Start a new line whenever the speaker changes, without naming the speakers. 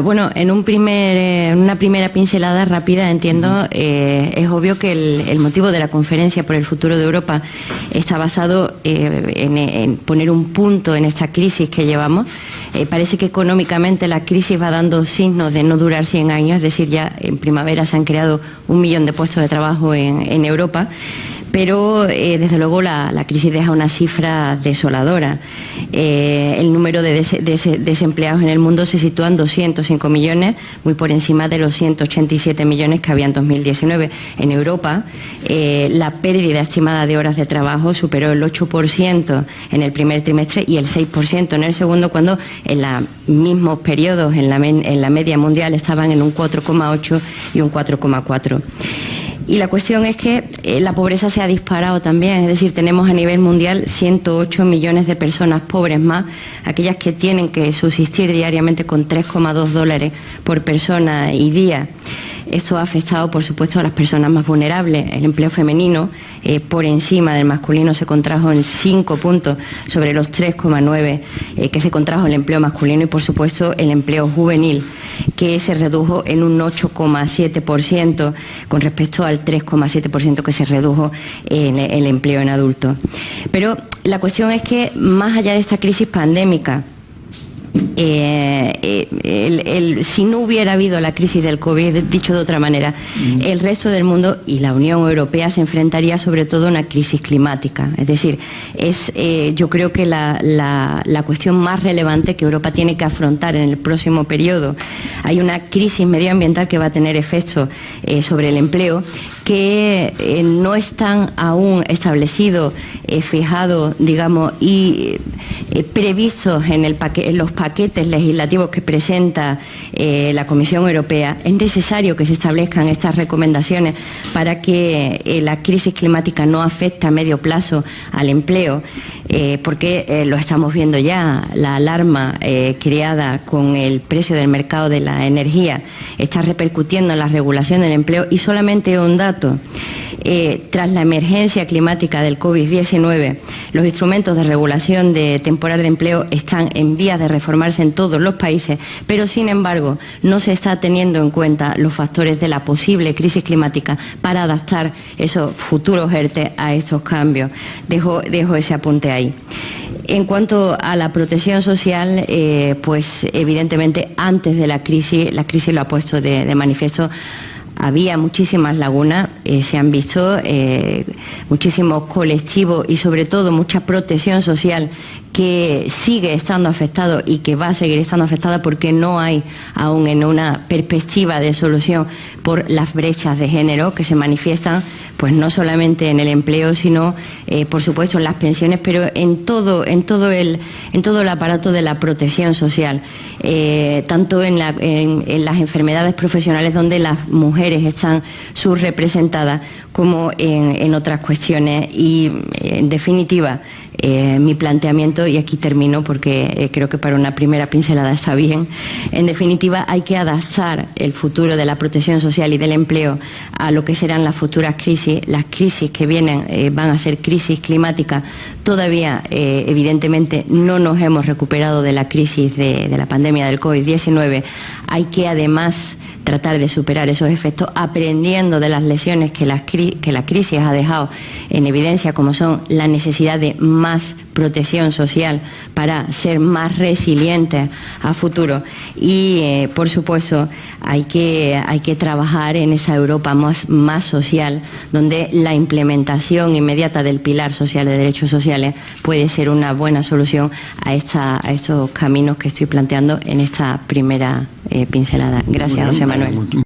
Bueno, en una primera pincelada rápida, entiendo, es obvio que el motivo de la Conferencia por el Futuro de Europa está basado en poner un punto en esta crisis que llevamos. Parece que económicamente la crisis va dando signos de no durar 100 años, es decir, ya en primavera se han creado 1 millón de puestos de trabajo en Europa. Pero, desde luego, la crisis deja una cifra desoladora. El número de desempleados en el mundo se sitúa en 205 millones, muy por encima de los 187 millones que había en 2019. En Europa, la pérdida estimada de horas de trabajo superó el 8% en el primer trimestre y el 6% en el segundo, cuando en los mismos periodos en la media mundial estaban en un 4,8 y un 4,4. Y la cuestión es que la pobreza se ha disparado también, es decir, tenemos a nivel mundial 108 millones de personas pobres más, aquellas que tienen que subsistir diariamente con $3,2 por persona y día. Esto ha afectado, por supuesto, a las personas más vulnerables. El empleo femenino, por encima del masculino, se contrajo en 5 puntos sobre los 3,9 que se contrajo el empleo masculino, y, por supuesto, el empleo juvenil, que se redujo en un 8,7% con respecto al 3,7% que se redujo en el empleo en adultos. Pero la cuestión es que, más allá de esta crisis pandémica, si no hubiera habido la crisis del COVID, dicho de otra manera, el resto del mundo y la Unión Europea se enfrentaría sobre todo a una crisis climática. Es decir, yo creo que la cuestión más relevante que Europa tiene que afrontar en el próximo periodo. Hay una crisis medioambiental que va a tener efectos sobre el empleo, que no están aún establecidos, fijados, digamos, y previstos en los paquetes legislativos que presenta la Comisión Europea. Es necesario que se establezcan estas recomendaciones para que la crisis climática no afecte a medio plazo al empleo, porque lo estamos viendo ya, la alarma creada con el precio del mercado de la energía está repercutiendo en la regulación del empleo. Y solamente un dato: tras la emergencia climática del COVID-19, los instrumentos de regulación temporal de empleo están en vías de reformarse en todos los países, pero sin embargo no se está teniendo en cuenta los factores de la posible crisis climática para adaptar esos futuros ERTE a estos cambios. Dejo ese apunte ahí. En cuanto a la protección social, pues evidentemente antes de la crisis lo ha puesto de manifiesto. Había muchísimas lagunas, se han visto muchísimos colectivos y sobre todo mucha protección social que sigue estando afectado y que va a seguir estando afectada, porque no hay aún en una perspectiva de solución por las brechas de género que se manifiestan, pues no solamente en el empleo, sino por supuesto en las pensiones, pero en todo el aparato de la protección social, tanto en las enfermedades profesionales, donde las mujeres están subrepresentadas, como en otras cuestiones. Y en definitiva, mi planteamiento, y aquí termino porque creo que para una primera pincelada está bien, en definitiva hay que adaptar el futuro de la protección social y del empleo a lo que serán las futuras crisis. Las crisis que vienen van a ser crisis climáticas. Todavía evidentemente no nos hemos recuperado de la crisis de la pandemia del COVID-19. Hay que además tratar de superar esos efectos aprendiendo de las lesiones que la crisis ha dejado en evidencia, como son la necesidad de más protección social para ser más resilientes a futuro. Y por supuesto hay que trabajar en esa Europa más social, donde la implementación inmediata del pilar social de derechos sociales puede ser una buena solución a estos caminos que estoy planteando en esta primera pincelada. Gracias, José Manuel.